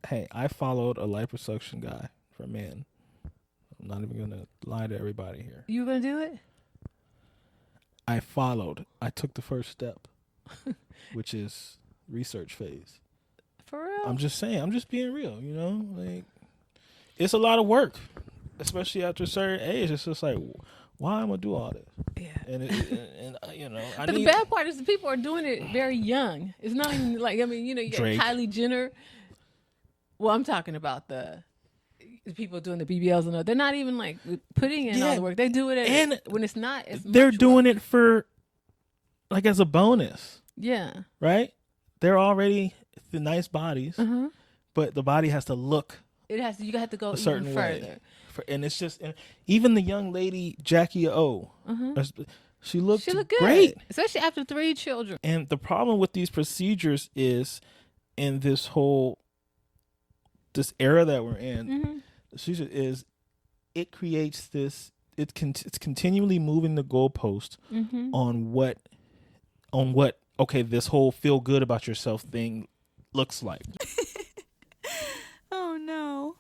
Hey, I followed a liposuction guy for men. I'm not even going to lie to everybody here. You gonna do it? I took the first step, which is research phase. For real? I'm just saying, I'm just being real, you know? Like, it's a lot of work, especially after a certain age. It's just like, why am I going to do all this? Yeah. And you know, But the bad part is the people are doing it very young. It's not even like, I mean, you know, you got Drake. Kylie Jenner. Well, I'm talking about the people doing the BBLs and all. They're not even like putting in all the work. They do it when it's not. They're doing it for, like, as a bonus. Yeah. Right? They're already the nice bodies, but the body has to look. It has. You have to go a certain even way. further. And it's just, even the young lady Jacky she looked good, great, especially after 3 children. And the problem with these procedures is, in this era that we're in, is it creates this. It's continually moving the goalpost on what okay, this whole feel good about yourself thing looks like. Oh no.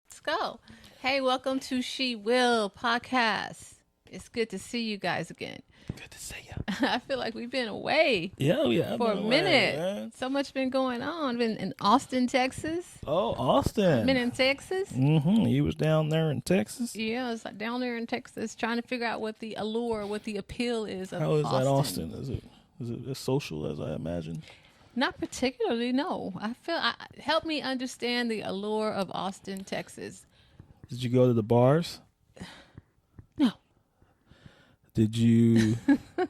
Let's go. Hey, welcome to She Will Podcast. It's good to see you guys again. Good to see you. I feel like we've been away for a minute. Man. So much been going on. Been in Austin, Texas. Oh, Austin. Been in Texas. You was down there in Texas? Yeah, I was like down there in Texas trying to figure out what the allure, what the appeal is of How is Austin. that Austin? Is it as social as I imagine? Not particularly, no. Help me understand the allure of Austin, Texas. Did you go to the bars? No. Did you?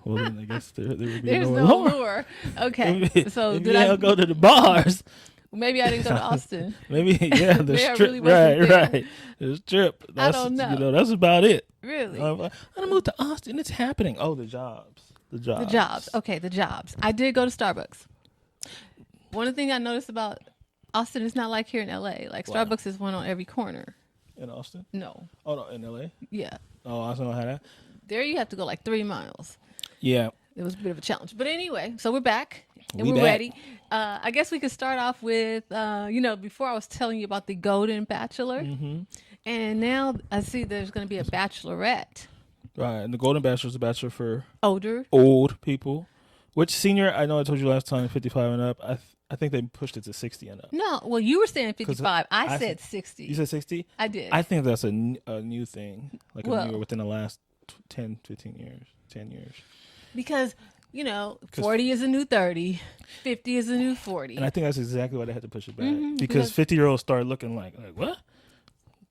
Well, then I guess there would be There's no no allure. allure. Okay. So if did you I go to the bars? Maybe I didn't go to Austin. Maybe the Maybe I strip. really wasn't there. Right. The strip. I don't know. You know, that's about it. Really? I moved to Austin. It's happening. Oh, the jobs. The jobs. Okay, the jobs. I did go to Starbucks. One thing I noticed about Austin is not like here in LA. Like Starbucks is one on every corner. In Austin? No. Oh, no, in LA? Yeah. Oh, Austin don't have that? There you have to go like 3 miles. Yeah. It was a bit of a challenge. But anyway, so we're back. And We we're back. ready. I guess we could start off with, before I was telling you about the Golden Bachelor. And now I see there's going to be a Bachelorette. Right. And the Golden Bachelor is a bachelor for Older. old people. Which senior? I know I told you last time, 55 and up. I think they pushed it to 60 and up. No, well, you were saying 55. I said 60. You said 60? I did. I think that's a new thing. Like within the last 10, 15 years, 10 years. Because, 40 is a new 30. 50 is a new 40. And I think that's exactly why they had to push it back. Mhm, because 50-year-olds started looking like what?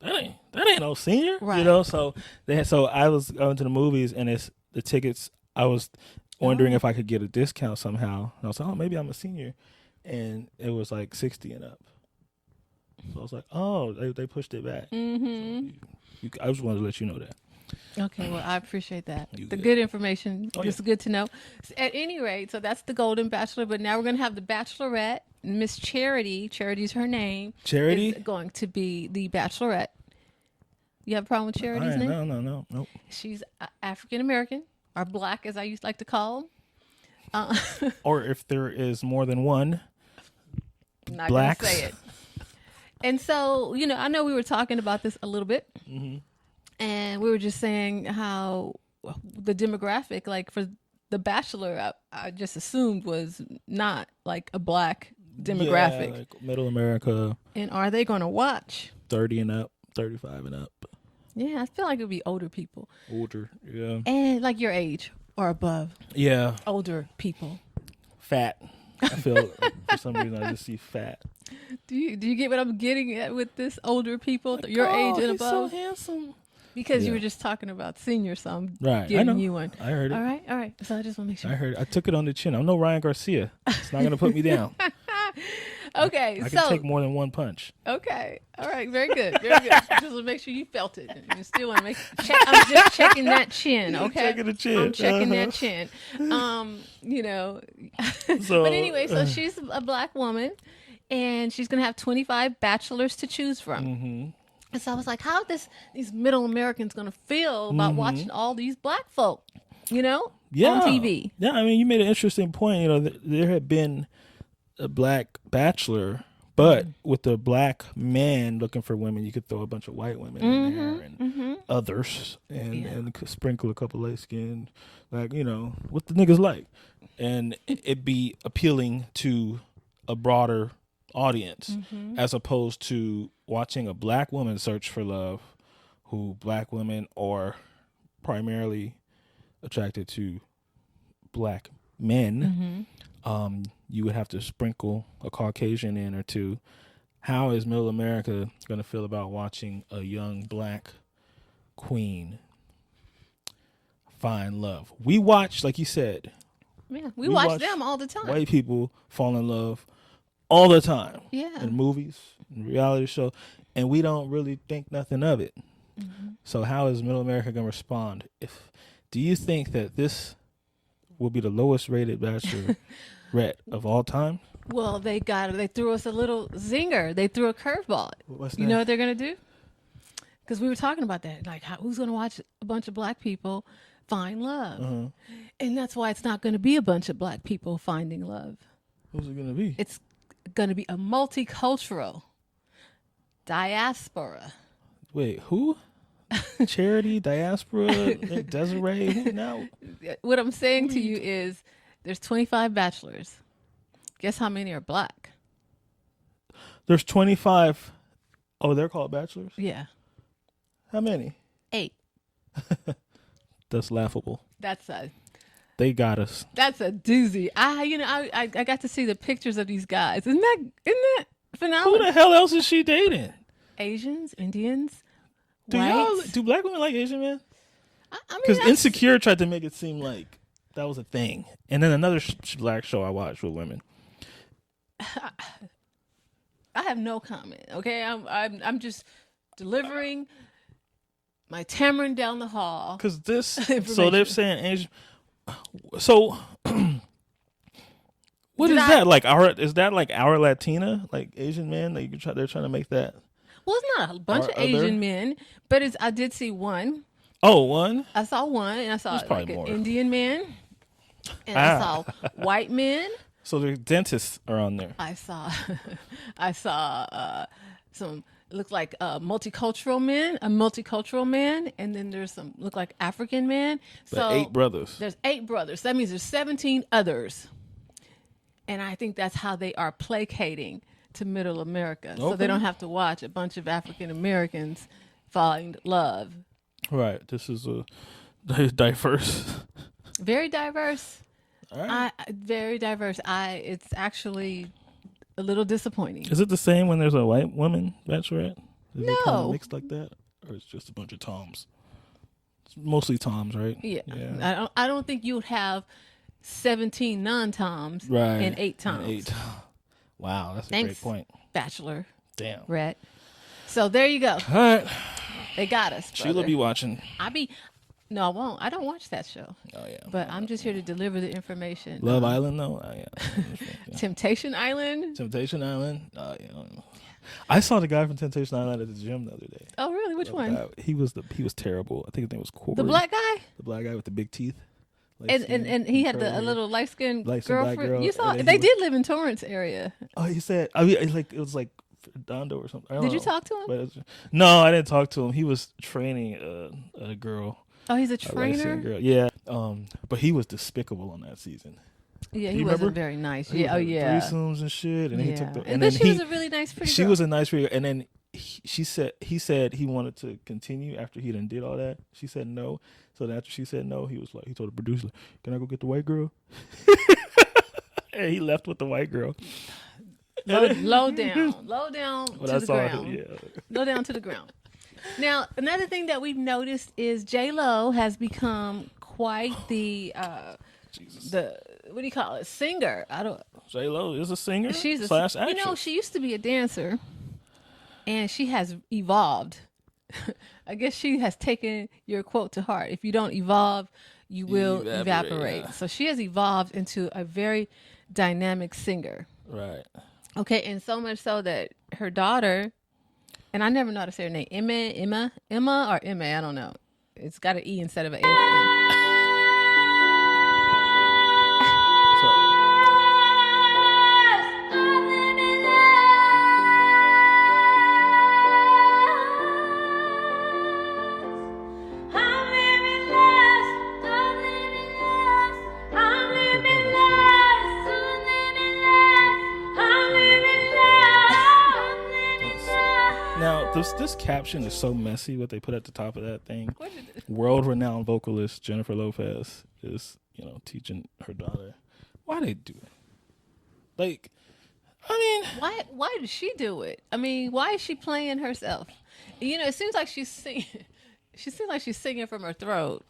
That ain't no senior. Right. You know, so I was going to the movies and it's the tickets. I was wondering if I could get a discount somehow. And I was like, maybe I'm a senior. And it was like 60 and up. So I was like, they pushed it back. Mm-hmm. So I just wanted to let you know that. Okay, well, I appreciate that. You The good. good information. Oh, It's good to know. At any rate, so that's the Golden Bachelor, but now we're going to have the Bachelorette. Miss Charity's her name. Charity? Is going to be the Bachelorette. You have a problem with Charity's name? No. Nope. She's African American, or black, as I used to like to call them. Or if there is more than one. I'm not Blacks. going to say it. And so, I know we were talking about this a little bit. Mm-hmm. And we were just saying how the demographic, like for the Bachelor, I just assumed was not like a black demographic. Yeah, like middle America. And are they going to watch? 30 and up, 35 and up. Yeah, I feel like it would be older people. Older, yeah. And like your age or above. Yeah. Older people. Fat. I feel for some reason I just see fat. Do you get what I'm getting at with this older people, your age and he's above? so handsome. Because you were just talking about senior, so I'm Right. giving I know. you one. I heard it. All right. So I just want to make sure. I heard it. I took it on the chin. I'm no Ryan Garcia. It's not going to put me down. Okay, I can take more than one punch. Okay. All right. Very good. Very good. Just to make sure you felt it. You still want to I'm just checking that chin. Okay. Checking the chin. I'm checking that chin. So, but anyway, so she's a black woman, and she's gonna have 25 bachelors to choose from. Mm-hmm. And so I was like, how these middle Americans going to feel about watching all these black folk, on TV? Yeah, I mean, you made an interesting point. There had been a black bachelor, but with the black man looking for women, you could throw a bunch of white women in there and others, and sprinkle a couple light skin, like what the niggas like, and it be appealing to a broader audience, as opposed to watching a black woman search for love, who black women are primarily attracted to black men. You would have to sprinkle a Caucasian in or two. How is middle America going to feel about watching a young black queen find love? We watch, like you said. Yeah, we watch them all the time. White people fall in love all the time. Yeah. In movies, in reality show, and we don't really think nothing of it. So how is middle America going to respond? Do you think that this will be the lowest rated Bachelorette of all time? Well, they threw us a little zinger. They threw a curveball. What's that? You know what they're going to do? Because we were talking about that. Like, who's going to watch a bunch of black people find love? And that's why it's not going to be a bunch of black people finding love. Who's it going to be? It's going to be a multicultural diaspora. Wait, who? Charity, Diaspora, Desiree, who now? What I'm saying to you is there's 25 bachelors. Guess how many are black? There's 25. Oh, they're called bachelors? Yeah. How many? 8. That's laughable. They got us. That's a doozy. I got to see the pictures of these guys. Isn't that phenomenal? Who the hell else is she dating? Asians, Indians, do black women like Asian men? Because Insecure tried to make it seem like that was a thing. And then another black show I watched with women. I have no comment. Okay, I'm just delivering my tamarind down the hall. Because so they're saying Asian. So what is that like? Is that like our Latina, like Asian men? Like they're trying to make that. Well, it's not a bunch of Asian men, but I did see one. Oh, one? I saw one, and I saw like an Indian man, and I saw white men. So the dentists are on there. I saw some look like multicultural men, a multicultural man, and then there's some look like African men. So 8 brothers. There's 8 brothers. That means there's 17 others, and I think that's how they are placating to middle America, so they don't have to watch a bunch of African Americans find love. Right. This is diverse. Very diverse. All right. Very diverse. It's actually a little disappointing. Is it the same when there's a white woman bachelorette? Is it kind of No. mixed like that, or it's just a bunch of Toms? It's mostly Toms, right? Yeah. I don't think you would have 17 non-Toms and 8 Toms. Wow, that's Thanks, a great point. Bachelor. Damn. Rhett. So there you go. All right. They got us. Sheila be watching. No, I won't. I don't watch that show. Oh yeah. But I'm just here to deliver the information. Love Island though. Oh yeah. Temptation Island. Temptation Island. Oh yeah. I saw the guy from Temptation Island at the gym the other day. Oh really? Which one? He was terrible. I think his name was Corey. The black guy. The black guy with the big teeth. And he had a little light skinned girlfriend. Girl. You saw they did live in Torrance area. Oh, he said. I mean, it was like Dondo or something. Did you talk to him? No, I didn't talk to him. He was training a girl. Oh, he's a trainer. Girl. Yeah. But he was despicable on that season. Yeah, he wasn't very nice. Yeah. Oh yeah. Threesomes and shit, and he took and then she was a really nice pretty girl. She was a nice pretty girl, and then he said he wanted to continue after he done did all that. She said no. So then after she said no, he told the producer, "Can I go get the white girl?" And he left with the white girl. Low down to the ground. Low down to the ground. Now, another thing that we've noticed is J-Lo has become quite the what do you call it? Singer. J-Lo is a singer. She's slash actress. You know, she used to be a dancer, and she has evolved. I guess she has taken your quote to heart. If you don't evolve, you will evaporate. Yeah. So she has evolved into a very dynamic singer. Right. Okay, and so much so that her daughter And I never know how to say her name. Emma, or Emma. I don't know. It's got an E instead of an A at the end. Now, this caption is so messy. What they put at the top of that thing. World-renowned vocalist Jennifer Lopez is, teaching her daughter. Why they do it? Like, I mean, why did she do it? I mean, why is she playing herself? It seems like she's singing. She seems like she's singing from her throat.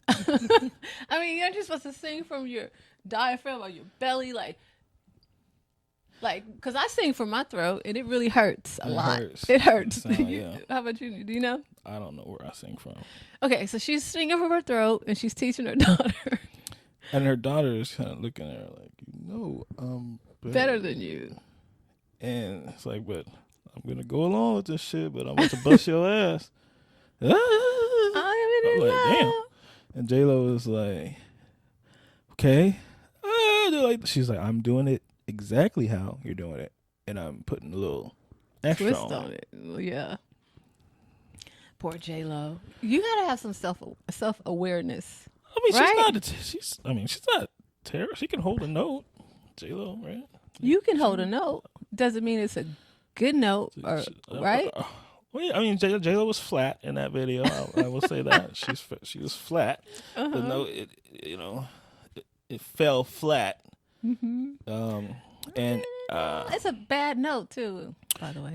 I mean, you're just supposed to sing from your diaphragm or your belly, like, because I sing from my throat and it really hurts a lot. It hurts. Yeah. How about you? Do you know? I don't know where I sing from. Okay, so she's singing from her throat and she's teaching her daughter. And her daughter is kind of looking at her like, better than you. And it's like, but I'm gonna go along with this shit, but I'm about to bust your ass. I'm like, damn. And J-Lo is like, okay. She's like, I'm doing it exactly how you're doing it, and I'm putting a little extra twist on it. Yeah. Poor J-Lo. You gotta have some self awareness. I mean, right? she's not terrible. She can hold a note. J-Lo, right? You can hold a note. Doesn't mean it's a good note, right? Well, I mean, J-Lo was flat in that video. I will say that she was flat. The note, it fell flat. Mm-hmm. And it's a bad note too, by the way.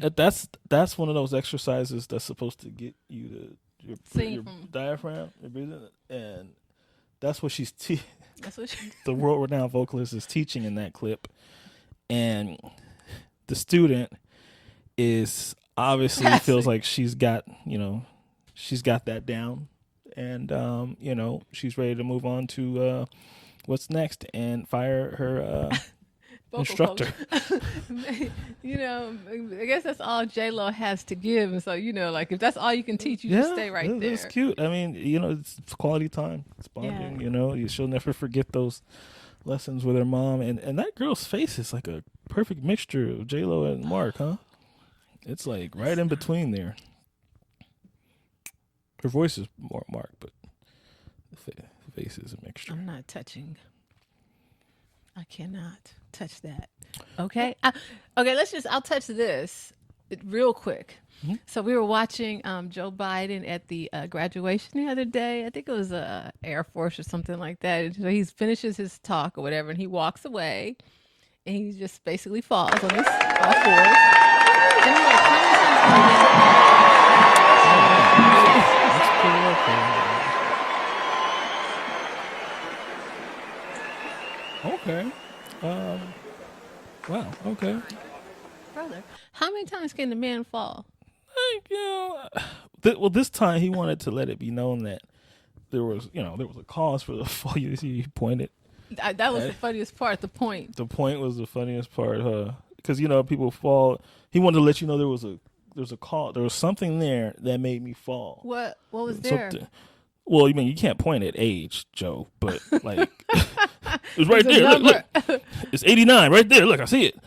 That's one of those exercises that's supposed to get you to your diaphragm, your breathing, and that's what she's the world-renowned vocalist is teaching in that clip, and the student is obviously feels like she's got that down, and she's ready to move on to what's next and fire her instructor. I guess that's all J-Lo has to give, and so if that's all you can teach, you just stay right there. That's cute. I mean, it's quality time. It's bonding. Yeah. She'll never forget those lessons with her mom, and that girl's face is like a perfect mixture of J-Lo and Mark, huh? It's like right in between there. Her voice is more Mark, but the face is a mixture. I'm not touching. I cannot touch that. Okay. I'll touch this real quick. Mm-hmm. So we were watching Joe Biden at the graduation the other day. I think it was Air Force or something like that. So he finishes his talk or whatever, and he walks away, and he just basically falls on his all fours. And I'm like, that's pretty okay. Wow. Okay. Brother, how many times can the man fall? This time he wanted to let it be known that there was a cause for the fall. He pointed. That was the funniest part. The point. The point was the funniest part, because people fall. He wanted to let you know there was a cause. There was something there that made me fall. What was there? Well, you can't point at age, Joe, but like it was right there. Look, it's 89 right there. Look, I see it.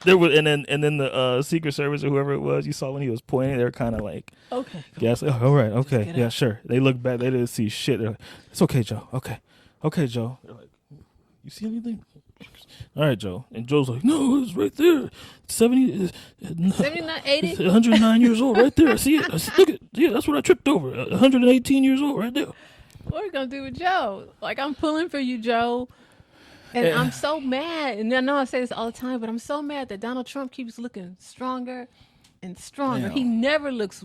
There was, and then the Secret Service or whoever it was, you saw when he was pointing, they were kind of like, okay, yes, all right, okay, yeah, sure. They looked back, they didn't see shit. They're like, it's okay, Joe. Okay, Joe. They're like, you see anything? All right, Joe. And Joe's like, no, it's right there. 79, 80? 109 years old right there. I see it. Look at, yeah, that's what I tripped over. 118 years old right there. What are we going to do with Joe? Like, I'm pulling for you, Joe. And I'm so mad. And I know I say this all the time, but I'm so mad that Donald Trump keeps looking stronger and stronger. Damn. He never looks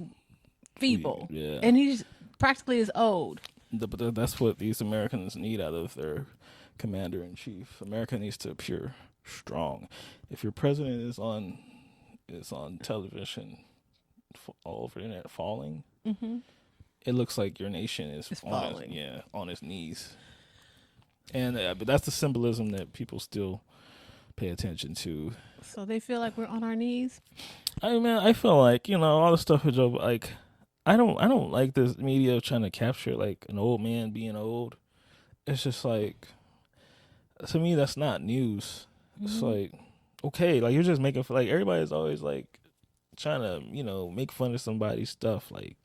feeble. Yeah. And he's practically as old. But that's what these Americans need out of their commander-in-chief. America needs to appear strong. If your president is on television all over the internet falling, it looks like your nation is falling. On its knees. And but that's the symbolism that people still pay attention to. So they feel like we're on our knees. I mean, I feel like all the stuff with Joe. Like, I don't like this media trying to capture like an old man being old. It's just like, to me, that's not news. It's like, okay, like you're just making like everybody's always like trying to make fun of somebody's stuff, like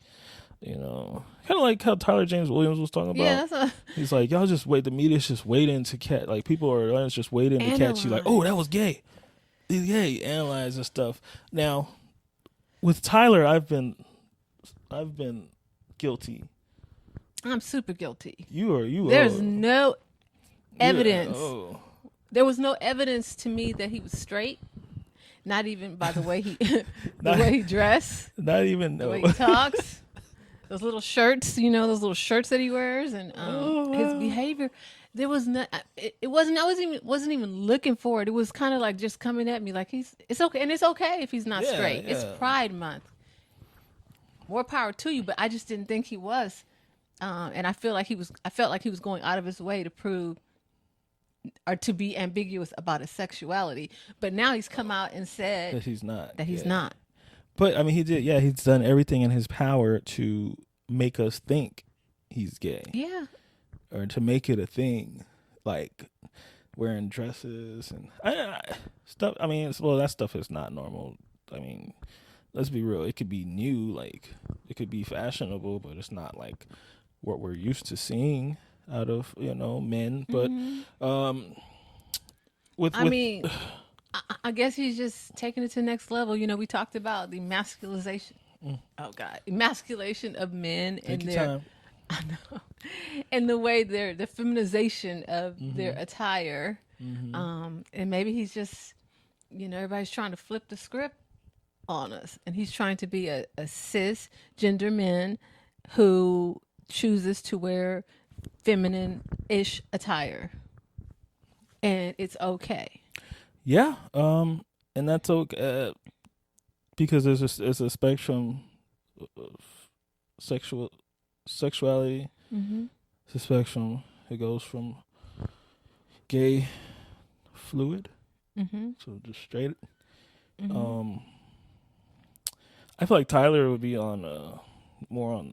kind of like how Tyler James Williams was talking about. Yeah, he's like, y'all just wait. The media's just waiting to catch. Like people are just waiting to catch you. Like, oh, that was gay. He's gay. Analyze and stuff. Now, with Tyler, I've been guilty. I'm super guilty. You. There's no evidence. There was no evidence to me that he was straight. Not even by the way he way he dressed. Not even the way he talks. Those little shirts, those little shirts that he wears, and his behavior. There was not. It wasn't. I wasn't even looking for it. It was kind of like just coming at me, like it's okay, and it's okay if he's not straight. Yeah. It's Pride Month. More power to you, but I just didn't think he was, and I felt like he was going out of his way to prove or to be ambiguous about his sexuality. But now he's come out and said that he's not. That he's not. But I mean, he did. Yeah, he's done everything in his power to make us think he's gay. Yeah. Or to make it a thing, like wearing dresses and stuff. I mean, that stuff is not normal. I mean, let's be real. It could be new, like it could be fashionable, but it's not like what we're used to seeing out of men. But I guess he's just taking it to the next level. We talked about the emasculation of men and their time. I know. And the way the feminization of their attire. And maybe he's just everybody's trying to flip the script on us, and he's trying to be a cisgender man who chooses to wear feminine-ish attire, and it's okay. Yeah, and that's okay because there's a spectrum of sexuality. It's a spectrum. It goes from gay, fluid, so just straight. I feel like Tyler would be on more on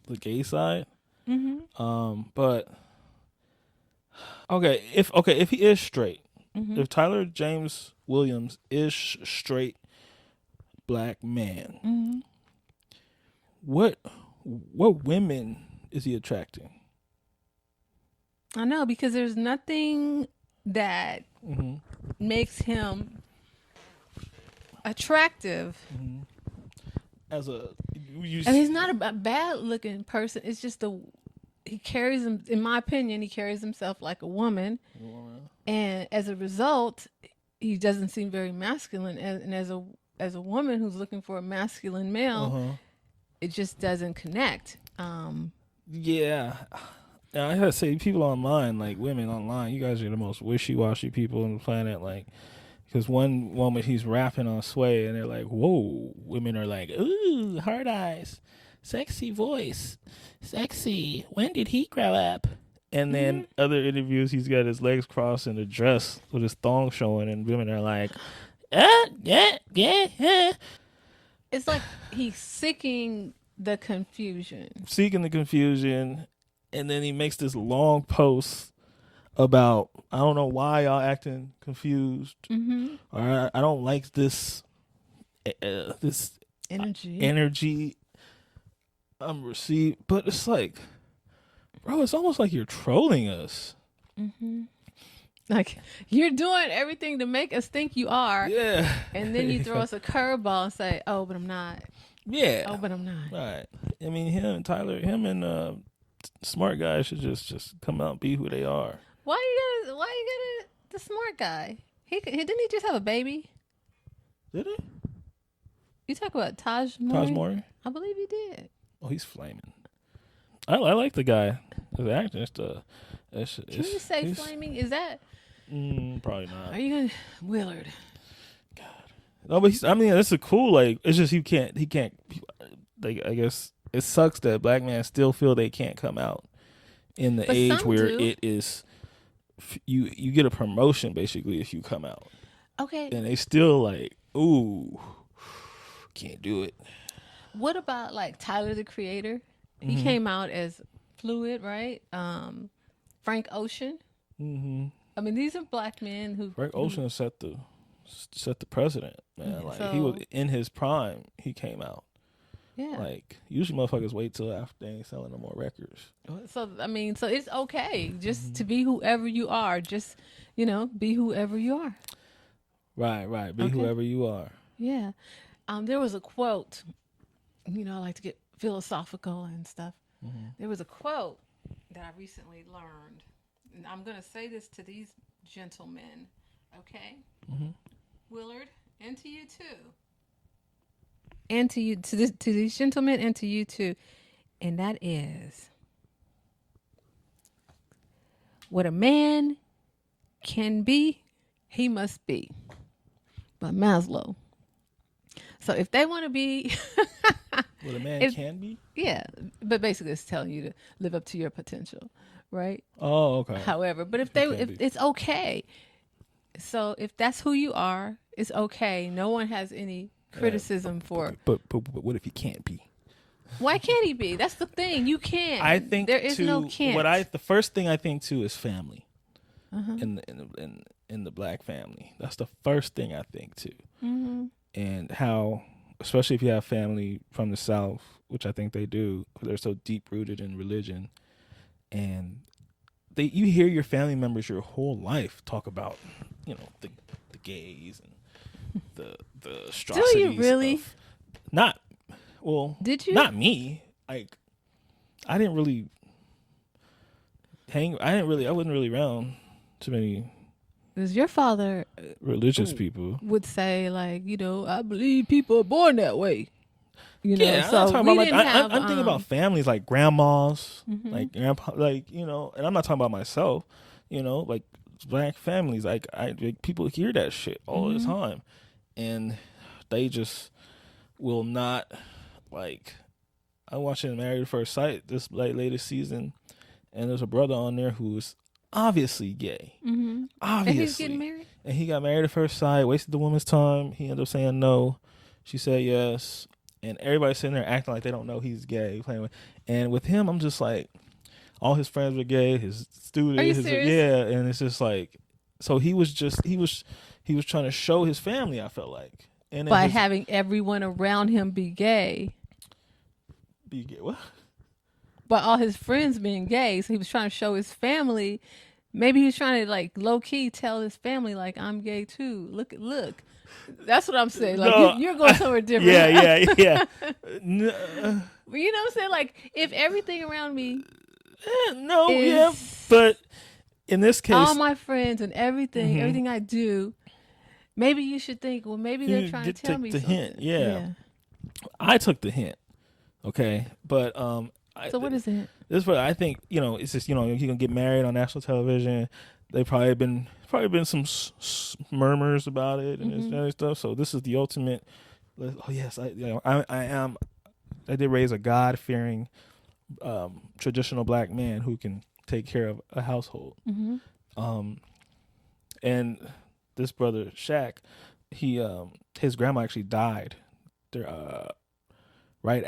the gay side. But if he is straight, if Tyler James Williams is straight black man, what women is he attracting? I know, because there's nothing that makes him attractive. And he's not a bad looking person. It's just he carries him, in my opinion, he carries himself like a woman. And as a result, he doesn't seem very masculine. And as a woman who's looking for a masculine male, it just doesn't connect. Yeah. Now, I gotta say, people online, like women online, you guys are the most wishy-washy people on the planet. Like, because one moment he's rapping on Sway, and they're like, whoa. Women are like, ooh, hard eyes, sexy voice, sexy. When did he grow up? And then other interviews, he's got his legs crossed in a dress with his thong showing, and women are like, yeah. It's like he's seeking the confusion. And then he makes this long post about, I don't know why y'all acting confused, or I don't like this energy I'm received. But it's like, bro, it's almost like you're trolling us. Like, you're doing everything to make us think you are. Yeah. And then you throw us a curveball and say, oh, but I'm not. Yeah. Oh, but I'm not. Right. I mean, him and smart guys should just come out and be who they are. Why you got the smart guy? Didn't he just have a baby? Did he? You talk about Taj Mowry? Taj Mowry? I believe he did. Oh, he's flaming. I like the guy. The actor. Can you say flaming? Is that? Probably not. Are you gonna Willard? God. No, but it's a cool, like, it's just he can't like, I guess it sucks that black men still feel they can't come out in the age where it is you get a promotion basically if you come out. Okay. And they still like, ooh, can't do it. What about like Tyler the Creator? He came out as fluid, right? Frank Ocean. Mm-hmm. I mean, these are black men who. Frank Ocean set the precedent, man. Like he was in his prime. He came out. Yeah. Like usually motherfuckers wait till after they ain't selling no more records. So I mean, so it's okay just to be whoever you are. Just be whoever you are. Right. Be whoever you are. Yeah. There was a quote. I like to get philosophical and stuff. Mm-hmm. There was a quote that I recently learned. And I'm going to say this to these gentlemen, okay? Mm-hmm. Willard, and to you too. And to you, to these gentlemen, and to you too. And that is, what a man can be, he must be. By Maslow. So if they want to be what a man can be? Yeah. But basically it's telling you to live up to your potential, right? Oh, okay. However, but if it's okay. So if that's who you are, it's okay. No one has any criticism for But what if he can't be? Why can't he be? That's the thing. You can't. I think there is no can't. The first thing I think too is family. In the black family. That's the first thing I think too. Mm-hmm. And how, especially if you have family from the South, which I think they do, they're so deep rooted in religion, and you hear your family members your whole life talk about, the gays and the atrocities. Do you really? Did you? Not me. Like, I didn't really I wasn't really around too many. Because your father, religious people, would say, like, I believe people are born that way. Yeah, so I'm thinking about families like grandmas, like grandpa, like, and I'm not talking about myself, like black families, like people hear that shit all the time, and they just will not, like, I watched Married at First Sight this latest season, and there's a brother on there who's obviously gay. Mm-hmm. Obviously. And he's getting married? And he got married at first sight, wasted the woman's time. He ended up saying no. She said yes. And everybody's sitting there acting like they don't know he's gay. And with him, I'm just like, all his friends were gay, his students. Are you serious? Yeah, and it's just like, so he was trying to show his family, I felt like. And by having everyone around him be gay. Be gay, what? By all his friends being gay, so he was trying to show his family. Maybe he was trying to, like, low key tell his family, like, I'm gay too. Look. That's what I'm saying. Like, no, you're going somewhere different. Yeah. No. But you know what I'm saying? Like, if everything around me, but in this case, all my friends and everything I do, maybe you should think, well, maybe they're trying to tell me something. Hint. Yeah. I took the hint. Okay, but so what is it? This is what I think. It's just he gonna get married on national television. They probably been some murmurs about it and this other stuff. So this is the ultimate. Oh yes, I am. I did raise a God-fearing, traditional black man who can take care of a household. Mm-hmm. And this brother Shaq, his grandma actually died there, right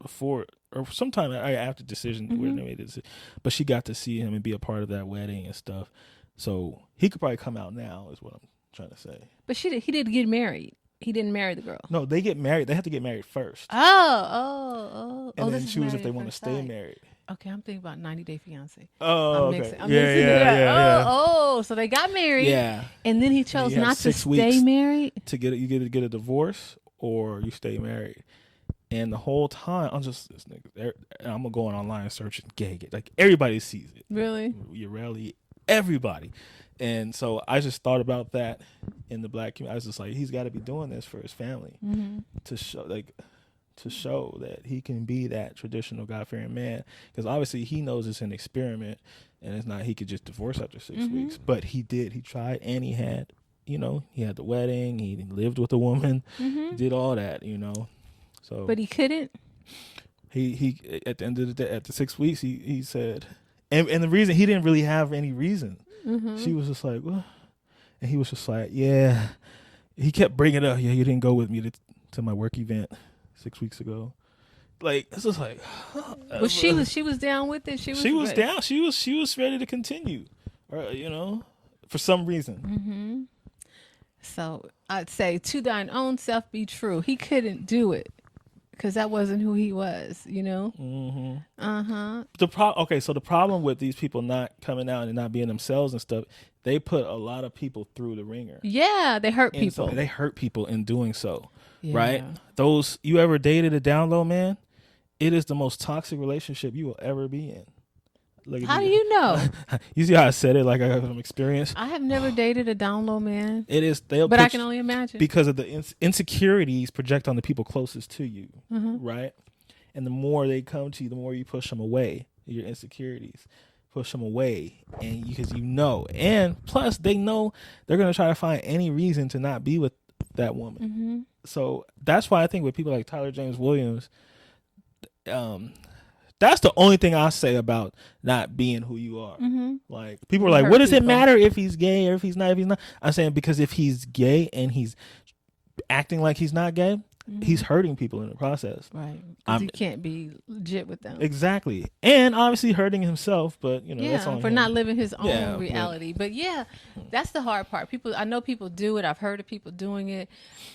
before or sometime after decision where they made it. But she got to see him and be a part of that wedding and stuff. So he could probably come out now, is what I'm trying to say. But he did get married. He didn't marry the girl. No, they get married. They have to get married first. Oh. And then choose if they want to stay married. Okay, I'm thinking about 90 Day Fiance. Oh, okay. Yeah. Oh, so they got married. Yeah. And then he chose not to stay married. You get a divorce or you stay married. And the whole time, I'm just this nigga. I'm gonna go online searching gay. Like everybody sees it. Really? You rarely everybody. And so I just thought about that in the black community. I was just like, he's got to be doing this for his family to show that he can be that traditional God-fearing man. Because obviously he knows it's an experiment, and it's not he could just divorce after 6 weeks. But he did. He tried, and he had the wedding. He lived with a woman. He did all that. So, but he couldn't. He at the end of the day, at the 6 weeks, he said, And the reason, he didn't really have any reason. Mm-hmm. She was just like, what? And he was just like, yeah. He kept bringing it up. Yeah, you didn't go with me to my work event 6 weeks ago. Like, it's just like, well, she was down with it. She was down. She was ready to continue, for some reason. Mm-hmm. So I'd say, to thine own self be true. He couldn't do it because that wasn't who he was. Mm-hmm. Uh-huh. So the problem with these people not coming out and not being themselves and stuff, they put a lot of people through the ringer. Yeah, they hurt people. They hurt people in doing so, right? You ever dated a down low man? It is the most toxic relationship you will ever be in. How do you know? You see how I said it like I have some experience? I have never dated a down low man. It is, but I can only imagine. Because of the insecurities project on the people closest to you, right? And the more they come to you, the more you push them away. Your insecurities push them away, and because and plus they know they're going to try to find any reason to not be with that woman. Mm-hmm. So that's why I think with people like Tyler James Williams, that's the only thing I say about not being who you are. Mm-hmm. Like, people are like, what does it matter if he's gay or if he's not? I'm saying, because if he's gay and he's acting like he's not gay, he's hurting people in the process. Right. Because he can't be legit with them. Exactly. And obviously hurting himself, but that's on for him. Not living his own reality. But that's the hard part. I know people do it. I've heard of people doing it,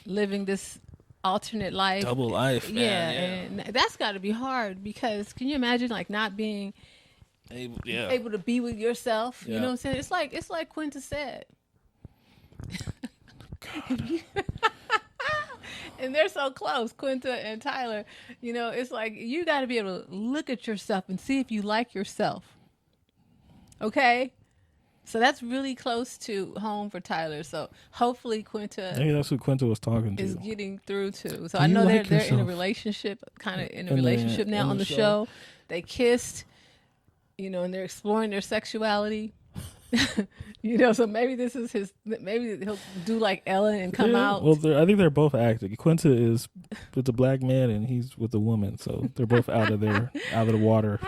living this alternate life, double life, man. And that's got to be hard, because can you imagine like not being able to be with yourself? You know what I'm saying? It's like Quinta said. And they're so close, Quinta and Tyler. It's like you got to be able to look at yourself and see if you like yourself. Okay? So that's really close to home for Tyler. So hopefully Quinta, maybe that's who Quinta was talking to, is getting through to. So I know they're in a relationship, kind of in a relationship now on the show. They kissed, and they're exploring their sexuality. So maybe this is maybe he'll do like Ellen and come out. Well, I think they're both acting. Quinta is with the black man and he's with the woman, so they're both out of the water.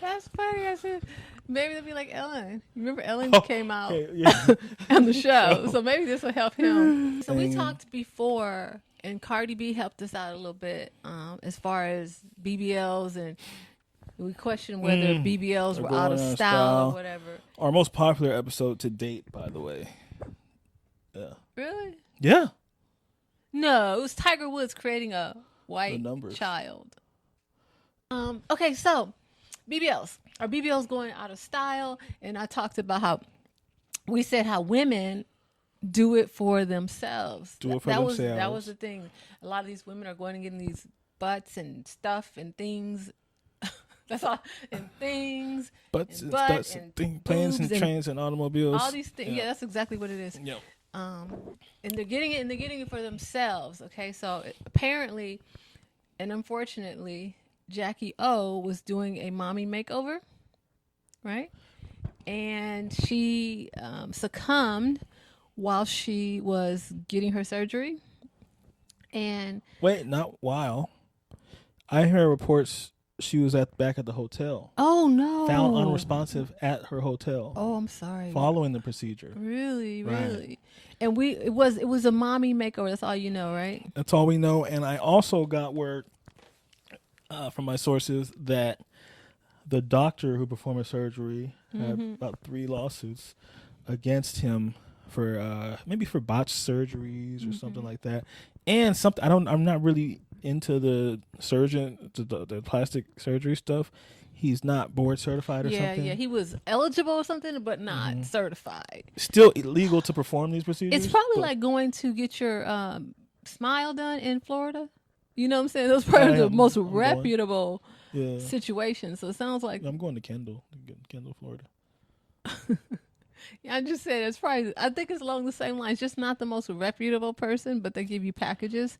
That's funny. I said, maybe they'll be like Ellen. You remember Ellen came out on the show. So maybe this will help him. So we talked before, and Cardi B helped us out a little bit as far as BBLs, and we questioned whether BBLs were out of style or whatever. Our most popular episode to date, by the way. Yeah. Really? Yeah. No, it was Tiger Woods creating a white child. Okay, so BBLs. Are BBLs going out of style? And I talked about how women do it for themselves. That was the thing. A lot of these women are going and getting these butts and stuff and things. That's all. And things. Butts and things. Planes and trains and automobiles. All these things. Yeah, that's exactly what it is. Yep. And they're getting it for themselves. Okay, so apparently, and unfortunately, Jacky O was doing a mommy makeover, right? And she succumbed while she was getting her surgery. And wait, not while. I heard reports she was back at the hotel. Oh no! Found unresponsive at her hotel. Oh, I'm sorry. Following the procedure. Really, right. Really. And it was a mommy makeover. That's all you know, right? That's all we know. And I also got word from my sources that the doctor who performed the surgery had about 3 lawsuits against him for maybe for botched surgeries or something like that. And something I'm not really into the the plastic surgery stuff. He's not board certified or something. Yeah, he was eligible or something, but not certified. Still illegal to perform these procedures? It's probably like going to get your smile done in Florida. You know what I'm saying? Those are probably the most reputable situations. So it sounds like... I'm going to Kendall, Florida. Yeah, I just said it's probably... I think it's along the same lines. Just not the most reputable person, but they give you packages.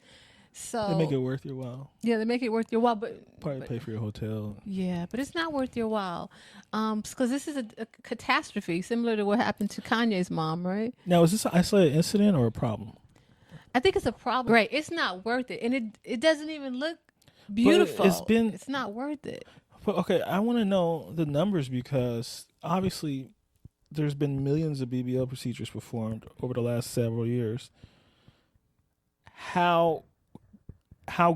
So they make it worth your while. Yeah, they make it worth your while, but probably pay for your hotel. Yeah, but it's not worth your while, because this is a catastrophe similar to what happened to Kanye's mom, right? Now, is this an isolated incident or a problem? I think it's a problem. Right, it's not worth it, and it doesn't even look beautiful. But it's not worth it. But okay, I want to know the numbers because obviously there's been millions of BBL procedures performed over the last several years. How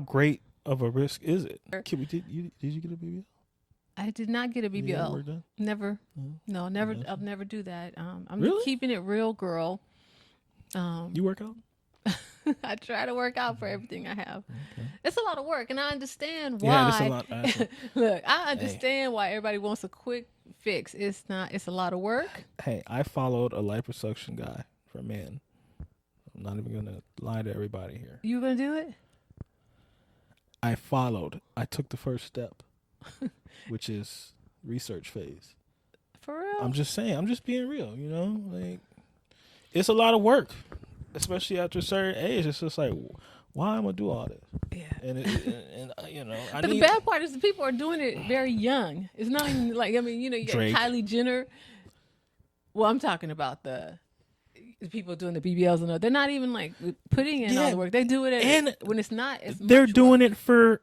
great of a risk is it? Did you get a BBL? I did not get a BBL. Never. No, never. I'll never do that. I'm really? keeping it real, girl. You work out? I try to work out for everything I have. Okay. It's a lot of work, and I understand why. Yeah, it's a lot. Look, I understand why everybody wants a quick fix. It's not. It's a lot of work. Hey, I followed a liposuction guy for men. I'm not even gonna lie to everybody here. You gonna do it? I took the first step, which is research phase. For real? I'm just saying. I'm just being real. You know, like it's a lot of work. Especially after a certain age, it's just like, why am I gonna do all this? Yeah, and you know. But the bad part is the people are doing it very young. It's not even like you got Kylie Jenner. Well, I'm talking about the people doing the BBLs and all. They're not even like putting in all the work. They do it when it's not. They're doing it for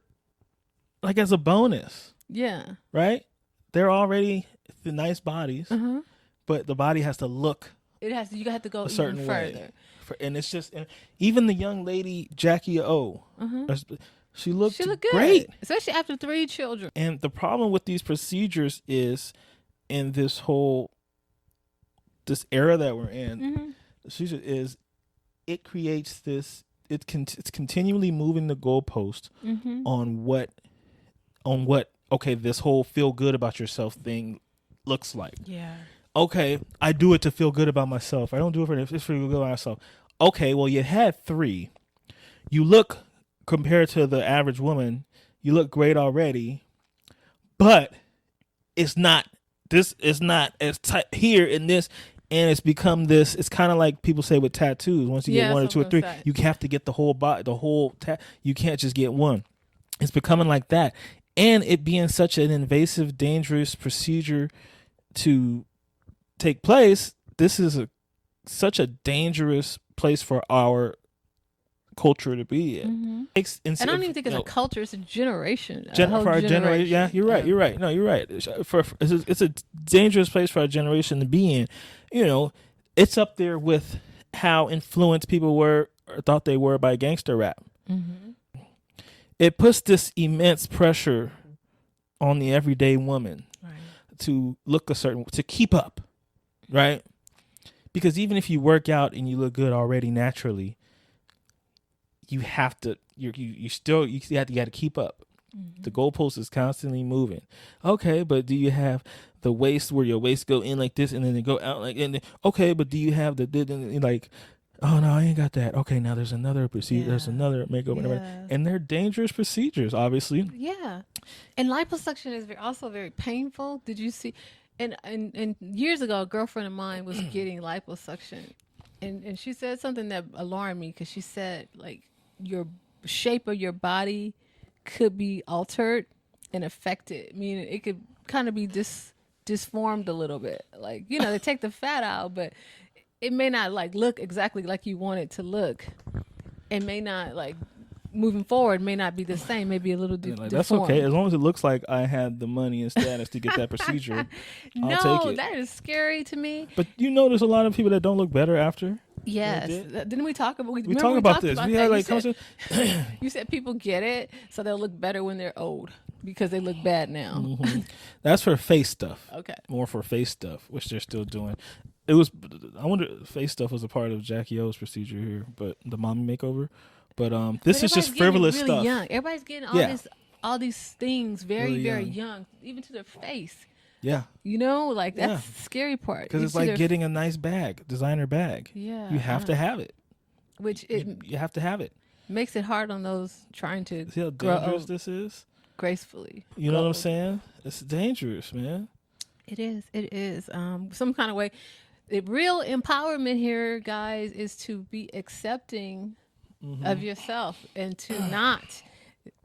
like as a bonus. Yeah. Right. They're already the nice bodies, but the body has to look. It has to. You have to go a certain even way. further. And it's just even the young lady Jacky she looked good, great, especially after 3 children. And the problem with these procedures is, in this era that we're in, is it creates this. It's continually moving the goalpost on what. Okay, this whole feel good about yourself thing looks like. Yeah. Okay, I do it to feel good about myself. I don't do it for feel good about myself. Okay, well, you had 3. You look, compared to the average woman, you look great already, but it's not. This is not as tight here in this, and it's become this. It's kind of like people say with tattoos. Once you get 1 or 2 or 3, you have to get the whole body, you can't just get one. It's becoming like that, and it being such an invasive, dangerous procedure to take place. This is such a dangerous place for our culture to be in. And I don't even think it's a culture; it's a generation. For our generation, yeah, you're right. You're right. No, you're right. It's a dangerous place for our generation to be in. You know, it's up there with how influenced people were or thought they were by gangster rap. It puts this immense pressure on the everyday woman to look to keep up. Right? Because even if you work out and you look good already naturally, you have to you have to keep up. The goalpost is constantly moving. Okay, but do you have the waist where your waist go in like this and then they go out like and then, okay, but do you have the like, oh no, I ain't got that. Okay, now there's another procedure, there's another makeover, and they're dangerous procedures, obviously. Yeah, and liposuction is also very painful. Did you see? And years ago, a girlfriend of mine was getting liposuction, and she said something that alarmed me because she said like your shape of your body could be altered and affected, meaning it could kind of be disformed a little bit. Like they take the fat out, but it may not like look exactly like you want it to look. It may not like. Moving forward may not be the same, maybe a little different. That's okay, as long as it looks like I had the money and status to get that procedure. I'll take it. That is scary to me. But there's a lot of people that don't look better after. Yes, didn't we talk about? We talked about this. We had like you said people get it, so they'll look better when they're old because they look bad now. That's for face stuff. Okay, more for face stuff, which they're still doing. I wonder if face stuff was a part of Jackie O's procedure here, but the mommy makeover. But this is just frivolous really stuff. Young. Everybody's getting all these things very young, even to their face. Yeah. Like that's the scary part. Because it's like getting a nice designer bag. Yeah. You have to have it. You have to have it. Makes it hard on those trying to see how dangerous this is? Gracefully. You know what I'm saying? It's dangerous, man. It is. Some kind of way. The real empowerment here, guys, is to be accepting of yourself and to not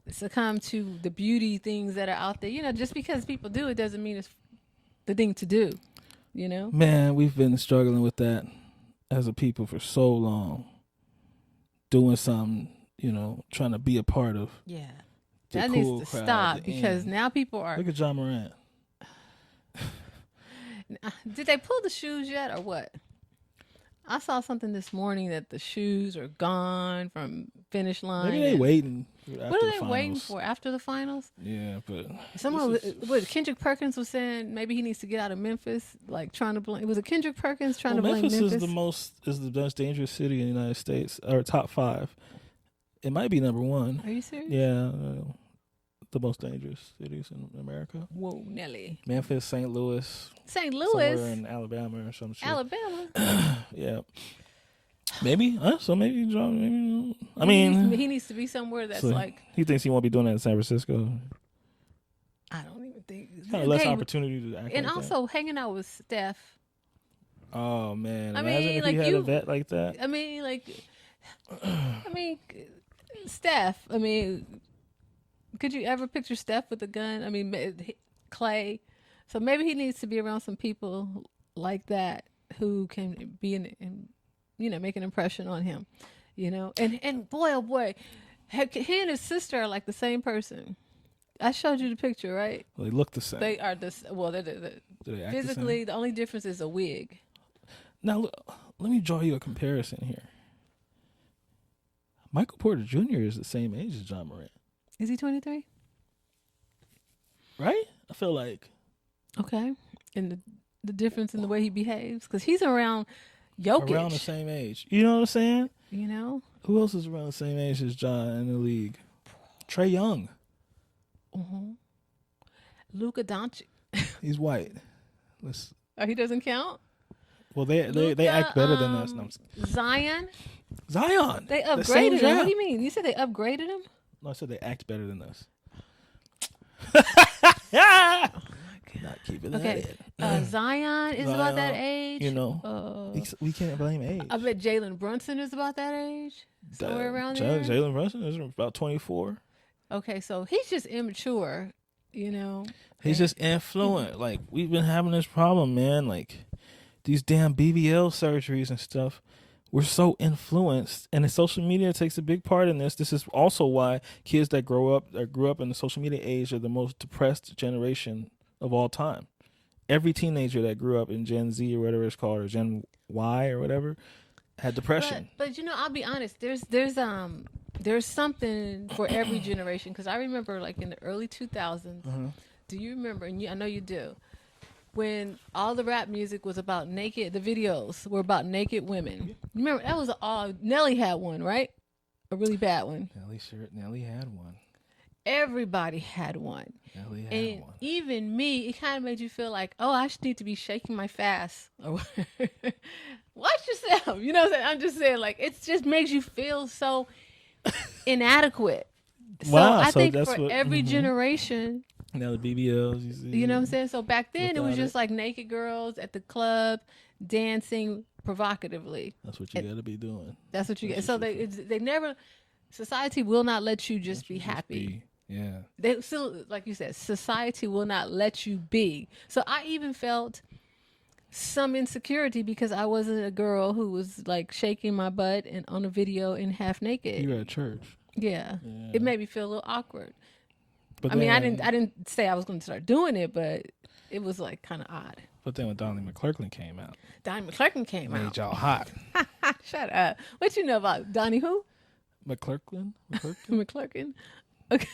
succumb to the beauty things that are out there. Just because people do it doesn't mean it's the thing to do. Man, we've been struggling with that as a people for so long. Doing something, trying to be a part of. Yeah. That cool needs to crowd, stop because now people are. Look at John Morant. Did they pull the shoes yet or what? I saw something this morning that the shoes are gone from finish line. Maybe they waiting. What are they waiting for after the finals? Yeah, but someone, what Kendrick Perkins was saying, maybe he needs to get out of Memphis, like trying to blame. Was it Kendrick Perkins trying to blame Memphis? Memphis is the most dangerous city in the United States, or top 5. It might be number 1. Are you serious? Yeah, the most dangerous cities in America. Whoa, Nelly. Memphis, St. Louis. Somewhere in Alabama or some shit. Alabama. Yeah. Maybe. So maybe John. He needs to be somewhere that's like. He thinks he won't be doing that in San Francisco. I don't even think. Kind of less opportunity to act. And like also hanging out with Steph. Oh man! Imagine if he had a vet like that. Steph. Could you ever picture Steph with a gun? Clay. So maybe he needs to be around some people like that who can be make an impression on him, And boy, oh boy, he and his sister are like the same person. I showed you the picture, right? Well, they look the same. They are they're physically, the only difference is a wig. Now, look, let me draw you a comparison here. Michael Porter Jr. is the same age as John Morant. Is he 23? Right? I feel like. Okay. And the difference in the way he behaves? Because he's around Jokic. Around the same age. You know what I'm saying? Who else is around the same age as John in the league? Trae Young. Mm-hmm. Luka Doncic. He's white. He doesn't count? Well, they act better than us. No, Zion. They upgraded him. What do you mean? You said they upgraded him? No, I said they act better than us. Not keeping that in. Zion is about that age. We can't blame age. I bet Jalen Brunson is about that age. Somewhere around there. Jalen Brunson is about 24. Okay, so he's just immature, He's just influent. Like, we've been having this problem, man. Like, these damn BBL surgeries and stuff. We're so influenced, and the social media takes a big part in this. This is also why kids that grew up in the social media age are the most depressed generation of all time. Every teenager that grew up in Gen Z or whatever it's called, or Gen Y or whatever, had depression. But I'll be honest. There's something for every generation, because I remember like in the early 2000s. Do you remember? And I know you do. When all the rap music was about naked, the videos were about naked women. You remember that was Nelly had one, right? A really bad one. Nelly had one. Everybody had one. Nelly had one. Even me, it kind of made you feel like, oh, I should need to be shaking my fast. Or watch yourself. You know what I'm saying? I'm just saying, like, it just makes you feel so inadequate. Wow, so I think for every generation. Now the BBLs, you know what I'm saying? So back then it was just like naked girls at the club dancing provocatively. That's what you got to be doing. That's what you get. So they never. Society will not let you just be happy. Yeah. They still, like you said, society will not let you be. So I even felt some insecurity because I wasn't a girl who was like shaking my butt and on a video and half naked. You were at church. Yeah. It made me feel a little awkward. But I didn't say I was going to start doing it, but it was like kind of odd. But then when Donnie McClurkin came out. Made y'all hot. Shut up. What you know about Donnie who? McClurkin? McClurkin. Okay.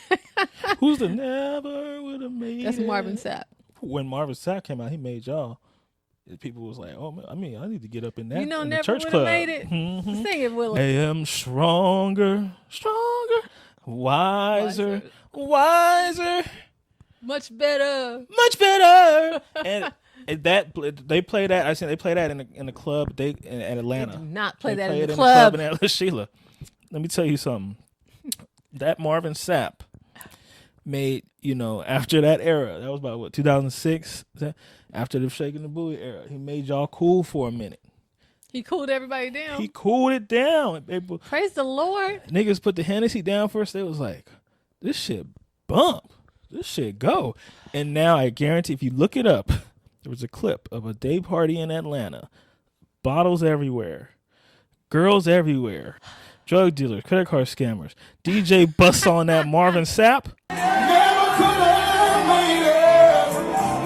Who's the never would have made That's it? Marvin Sapp. When Marvin Sapp came out, he made y'all. People was like, oh, man, I need to get up in that in never the church club. Made it. Mm-hmm. Sing it, Willie. I am stronger, wiser. Much better. And that they play that. I said they play that in the club. At Atlanta. They did not play that in the club in Atlanta. Sheila, let me tell you something. That Marvin Sapp made, after that era, that was about 2006. After the Shaking the Booty era, he made y'all cool for a minute. He cooled everybody down. He cooled it down. People, praise the Lord. Niggas put the Hennessy down first. They was like, this shit bump. This shit go. And now I guarantee if you look it up, there was a clip of a day party in Atlanta. Bottles everywhere. Girls everywhere. drug dealers, credit card scammers. DJ busts on that Marvin Sapp. Never could have made it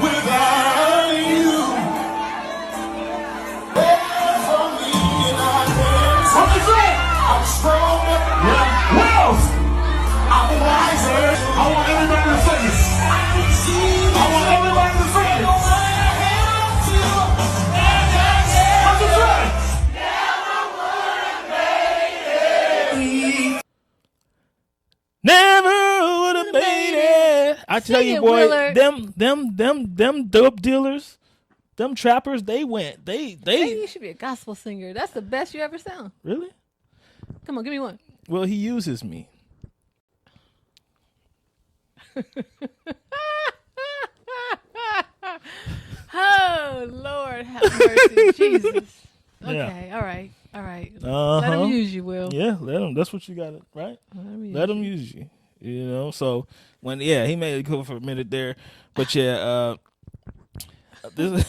without you. There for me and what is it? I'm stronger. Yeah. What else? I'm wiser. I want everybody to say it. I want everybody to say it. What's it say? Never would have made it. I tell you, boy, Willard. them dope dealers, them trappers, they went. Maybe you should be a gospel singer. That's the best you ever sound. Really? Come on, give me one. Well, he uses me. Oh, Lord, have mercy, Jesus. Okay, Yeah. all right. Uh-huh. Let him use you, Will. Yeah, let him. That's what you got, right? Let him use you. You know. So he made it cool for a minute there, but yeah. This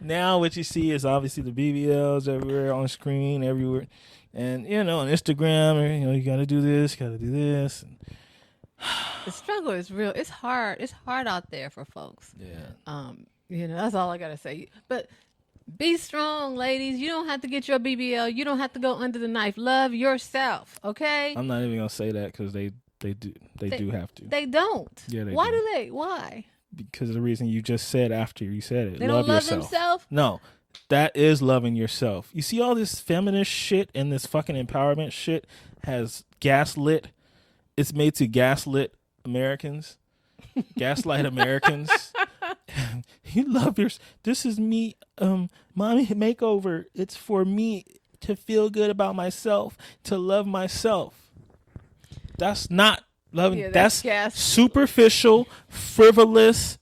now what you see is obviously the BBLs everywhere on screen, everywhere, and on Instagram, or, you got to do this, got to do this. The struggle is real. It's hard. It's hard out there for folks. Yeah. That's all I gotta say. But be strong, ladies. You don't have to get your BBL. You don't have to go under the knife. Love yourself, okay? I'm not even gonna say that because they do have to. They don't. Yeah, they Why do. do they? Why? Because of the reason you just said after you said it. They don't love yourself. themselves? No. That is loving yourself. You see all this feminist shit and this fucking empowerment shit has gaslit. It's made to gaslit Americans. Gaslight Americans. You love your. This is me, mommy makeover. It's for me to feel good about myself, to love myself. That's not loving. Yeah, that's gas. Superficial, frivolous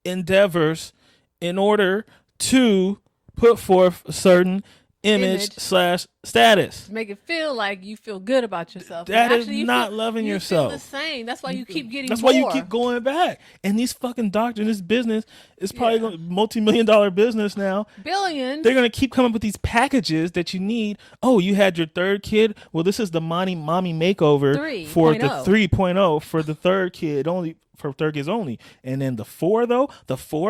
endeavors in order to put forth a certain image / status. Make it feel like you feel good about yourself. That is Actually, not loving yourself. Feel the same. That's why you keep getting. That's more. why you keep going back. And these fucking doctors, this business is probably multi-million-dollar business now. Billions. They're gonna keep coming up with these packages that you need. Oh, you had your third kid. Well, this is the mommy makeover 3.0. for the 3.0 for the third kid only. For third kids only. And then the 4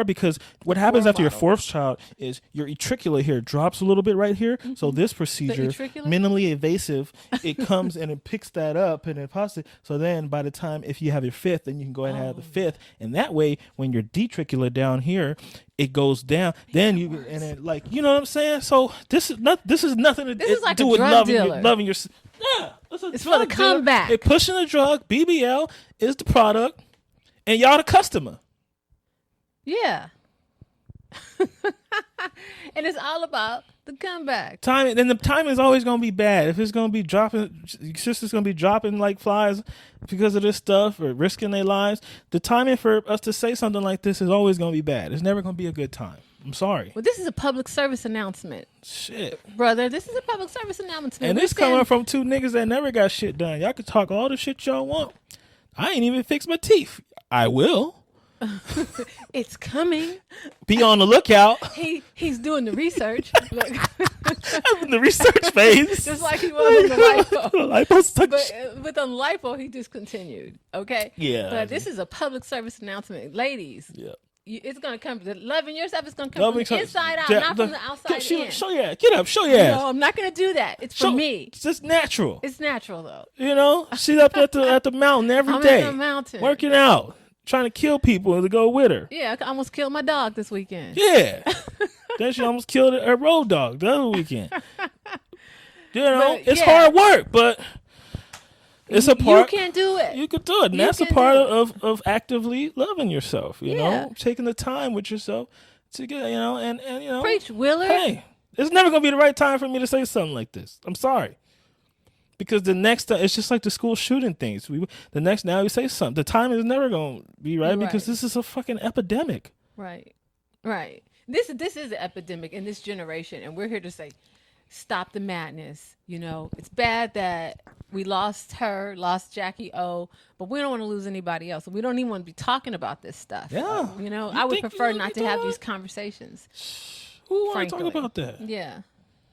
because what happens after your fourth child is your utricular here drops a little bit right here. Mm-hmm. So this procedure, minimally invasive, it comes and it picks that up and it pops it. So then by the time if you have your fifth, then you can go ahead and have the fifth. And that way when your detricular down here, it goes down. Then you and it you know what I'm saying? So this is nothing to like do a with drug dealer. loving yourself. Yeah. It's for the comeback. They're pushing the drug. BBL is the product. And y'all the customer. Yeah. And it's all about the comeback. Then the timing is always going to be bad. If it's going to be dropping, sisters going to be dropping like flies because of this stuff or risking their lives. The timing for us to say something like this is always going to be bad. It's never going to be a good time. I'm sorry. Well, this is a public service announcement. Shit. Brother, this is a public service announcement. And this coming from 2 niggas that never got shit done. Y'all can talk all the shit y'all want. I ain't even fixed my teeth. I will. It's coming. Be on the lookout. He's doing the research. Look. I'm in the research phase. Just like he was on the lipo. But on lipo, he discontinued. Okay? Yeah. But this is a public service announcement. Ladies. Yeah. It's going to come. Loving yourself is going to come from the inside out, not from the outside in. Show your ass. Get up. Show your ass. No, I'm not going to do that. It's for me. It's just natural. It's natural, though. You know? She's up at the mountain every day. I'm at the mountain. Working out. Trying to kill people to go with her. Yeah, I almost killed my dog this weekend. Yeah. Then she almost killed her road dog the other weekend. It's hard work, but it's a part. You can do it. You can do it. And that's a part of actively loving yourself, you know? Taking the time with yourself to get, and Preach, Willard. Hey, it's never going to be the right time for me to say something like this. I'm sorry. Because the next time, it's just like the school shooting things. Now we say something. The time is never going to be right because this is a fucking epidemic. Right. This is an epidemic in this generation, and we're here to say, stop the madness. It's bad that we lost Jacky O, but we don't want to lose anybody else. We don't even want to be talking about this stuff. Yeah. I would prefer not to have these conversations. Who want to talk about that? Yeah.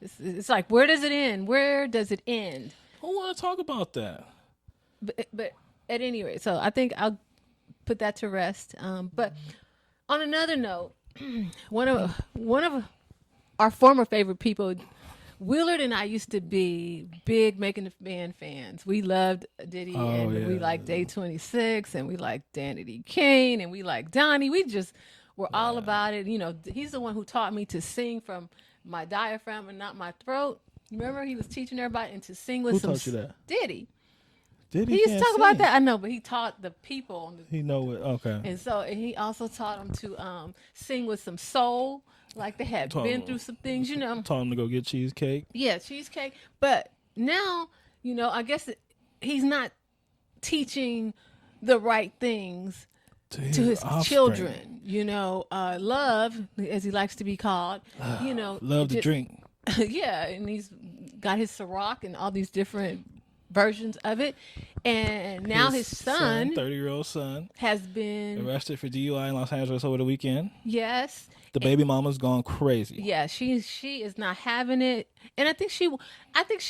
It's like, where does it end? Where does it end? I want to talk about that. But at any rate, so I think I'll put that to rest. But on another note, one of our former favorite people, Willard and I used to be big Making the Band fans. We loved Diddy, and we liked Day 26, and we liked Danity Kane, and we liked Donnie. We just were all about it. You know, he's the one who taught me to sing from my diaphragm and not my throat. Remember, he was teaching everybody and to sing with Who taught you that? Diddy. Diddy He used to talk about that. I know, but he taught the people. He know it. Okay. And he also taught them to sing with some soul, like they had been through some things, you know. Taught him to go get cheesecake. Yeah, cheesecake. But now, you know, I guess he's not teaching the right things to his children. You know, Love, as he likes to be called, you know. Love to drink. Yeah, and he's got his Ciroc and all these different versions of it. And now his son, 30-year-old son, has been arrested for DUI in Los Angeles over the weekend. Yes. The baby mama's gone crazy. Yeah, she is not having it. And I think she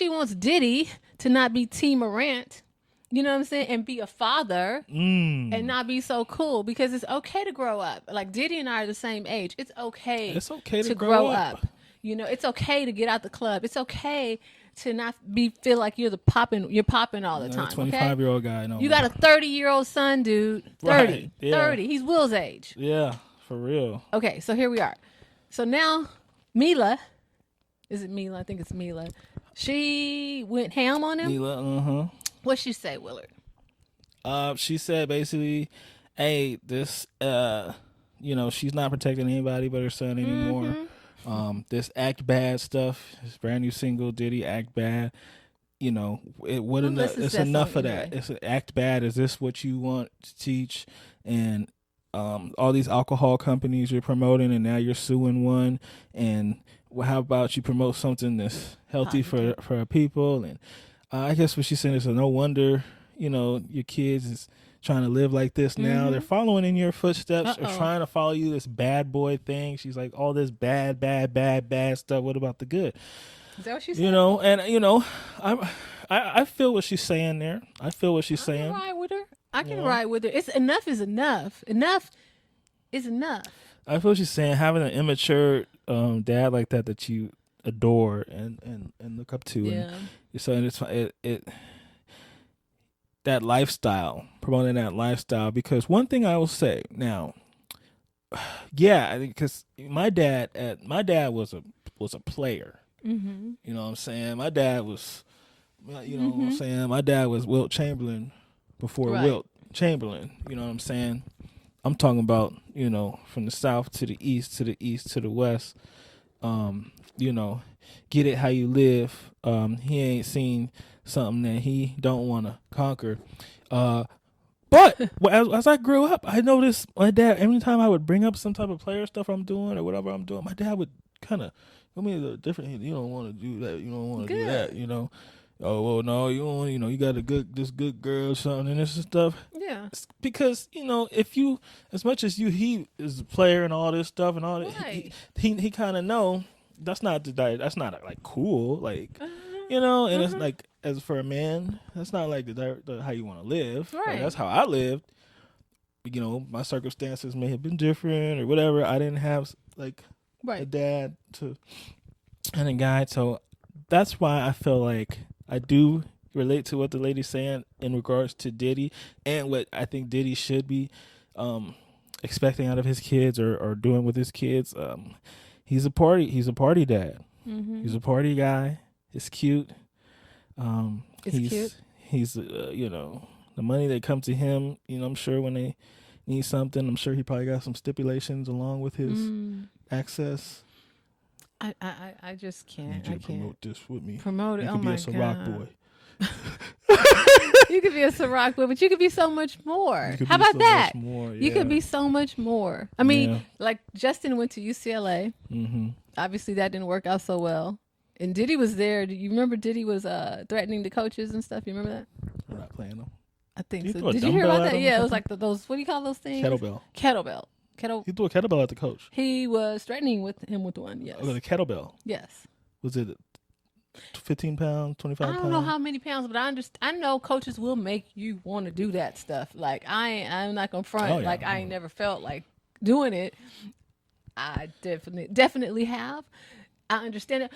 wants Diddy to not be T. Morant. You know what I'm saying? And be a father and not be so cool, because it's okay to grow up. Like Diddy and I are the same age. It's okay to grow up. You know, it's okay to get out the club. It's okay to not feel like you're popping all the time. 25-year-old guy. No, you got a 30-year-old son, dude. 30. Right, yeah. 30. He's Will's age. Yeah, for real. Okay, so here we are. So now Mila, is it Mila? I think it's Mila. She went ham on him. Mila, What'd she say, Willard? She said basically, hey, this, you know, she's not protecting anybody but her son anymore. This Act Bad stuff, his brand new single, Diddy Act Bad. You know, it's enough of that. It's Act Bad. Is this what you want to teach? And all these alcohol companies you're promoting, and now you're suing one. And how about you promote something that's healthy for people? And I guess what she's saying is no wonder, you know, your kids is trying to live like this now. They're following in your footsteps or trying to follow you, this bad boy thing. She's like, all this bad stuff. What about the good? Is that what she said? You know, and you know, I feel what she's saying there. I feel what she's saying. I can ride with her. I can ride with her. It's enough is enough. Enough is enough. I feel what she's saying. Having an immature dad like that you adore and look up to, and so it that lifestyle, promoting that lifestyle. Because one thing I will say now, yeah, because my dad was a player. You know what I'm saying? My dad was, you know what I'm saying? My dad was Wilt Chamberlain before Wilt Chamberlain. You know what I'm saying? I'm talking about, you know, from the south to the east, to the east to the west. You know, get it how you live. He ain't seen something that he don't want to conquer. But as I grew up, I noticed my dad, every time I would bring up some type of player stuff I'm doing or whatever I'm doing, my dad would kind of, I mean, a little different. You don't want to do that. You don't want to do that. You know. Oh well, no, you don't. You know, you got this good girl or something and this and stuff. Yeah. It's because, you know, if you, as much as he is a player and all this stuff and all that, he kind of know that's not like cool, like you know, and it's like, as for a man, that's not like the how you want to live. Right. Like, that's how I lived. You know, my circumstances may have been different or whatever. I didn't have like a dad and a guide, so that's why I feel like I do relate to what the lady's saying in regards to Diddy and what I think Diddy should be expecting out of his kids or doing with his kids. He's a party dad. He's a party guy. He's cute. He's you know, the money that come to him, you know, I'm sure when they need something, I'm sure he probably got some stipulations along with his access. I just can't. I can't promote this with me. Promote it. You Oh could be my a Ciroc God. boy. You could be a Ciroc boy, but you could be so much more. You could How be about so that? much more, You could yeah. be so much more. I mean, Yeah. like Justin went to UCLA. Obviously, that didn't work out so well. And Diddy was there. Do you remember Diddy was threatening the coaches and stuff? You remember that? We're not playing them. I think Did he so. throw a Did you hear dumbbell about at that? him or Yeah, it was something? like those. What do you call those things? Kettlebell. Kettlebell. He threw a kettlebell at the coach. He was threatening him with one. Yes. Oh, the kettlebell. Yes. was it 15 pounds, 25 pounds? I don't know how many pounds, but I know coaches will make you want to do that stuff. Like I'm not gonna front. Oh, yeah. Like I ain't never felt like doing it. I definitely have. I understand it.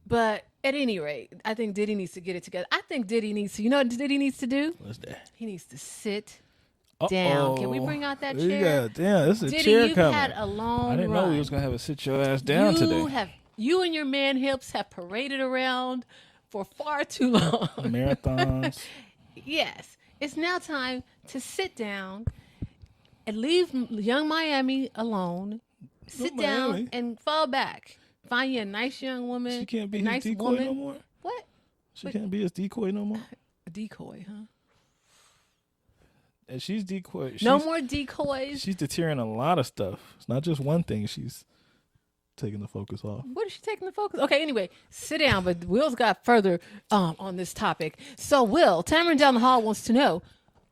But at any rate, I think Diddy needs to get it together. I think Diddy needs to, you know what Diddy needs to do? What's that? He needs to sit down. Can we bring out that chair? Yeah, damn, this is a Diddy, chair you've coming. had a long I didn't run. know we was going to have a sit your ass down today. You and your man hips have paraded around for far too long. Marathons. Yes. It's now time to sit down and leave young Miami alone. Sit down Miami. and fall back. Find you a nice young woman. She can't be a his nice decoy woman. no more? What? She can't be his decoy no more? A decoy, huh? And she's decoy. No more decoys. She's deterring a lot of stuff. It's not just one thing she's taking the focus off. What is she taking the focus? Okay, anyway, sit down. But Will's got further on this topic. So, Will, Tamron down the hall wants to know,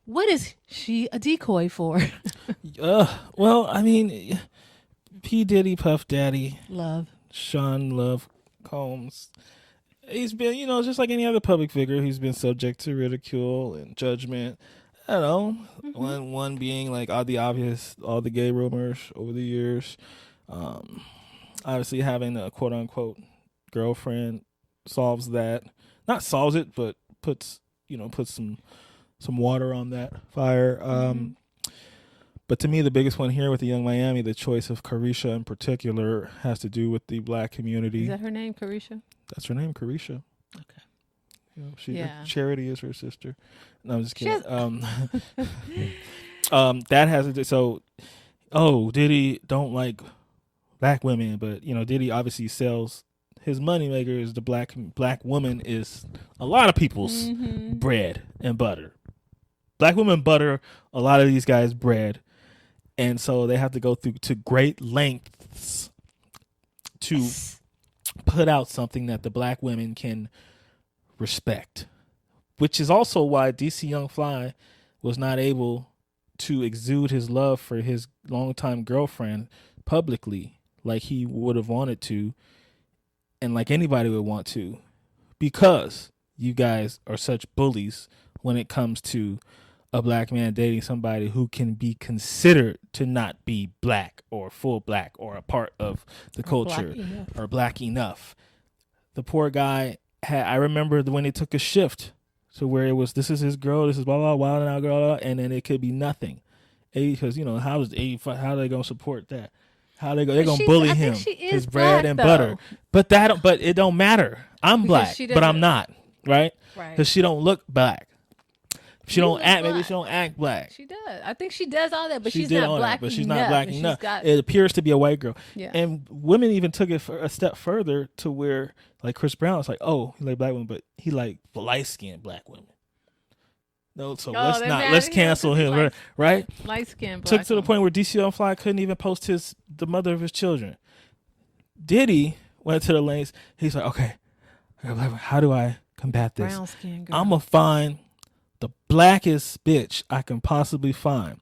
what is she a decoy for? Well, I mean, P. Diddy, Puff Daddy, Love. Sean Love Combs. He's been, just like any other public figure, he's been subject to ridicule and judgment. I don't know. Mm-hmm. One being like all the gay rumors over the years. Obviously, having a quote unquote girlfriend solves that. Not solves it, but puts some water on that fire. But to me, the biggest one here with the Young Miami, the choice of Carisha in particular, has to do with the black community. Is that her name, Carisha? That's her name, Carisha. Okay. Charity is her sister. No, I'm just kidding. That has to do. So, Diddy don't like black women, but Diddy obviously sells. His moneymaker is the black woman is a lot of people's bread and butter. Black women butter a lot of these guys' bread. And so they have to go through to great lengths to put out something that the black women can respect, which is also why DC Young Fly was not able to exude his love for his longtime girlfriend publicly like he would have wanted to and like anybody would want to, because you guys are such bullies when it comes to a black man dating somebody who can be considered to not be black or full black or a part of the culture or black enough. The poor guy I remember when they took a shift to where it was, this is his girl, this is blah, blah, wild and out girl, and then it could be nothing. Because, how is 85, how are they going to support that? How they're going to bully him, his bread and butter. But it don't matter. I'm black, but I'm not, right? Because she don't look black. She don't act. Maybe she don't act black. She does. I think she does all that, but she's not black. But she's not black enough. It appears to be a white girl. Yeah. And women even took it a step further to where, like Chris Brown, it's like, oh, he like black women, but he like light skinned black women. No, so let's cancel him, right? Light skinned black. Took to the point where DC Young Fly couldn't even post the mother of his children. Diddy went to the lengths. He's like, okay, how do I combat this? Brown skinned girl. I'm gonna find the blackest bitch I can possibly find.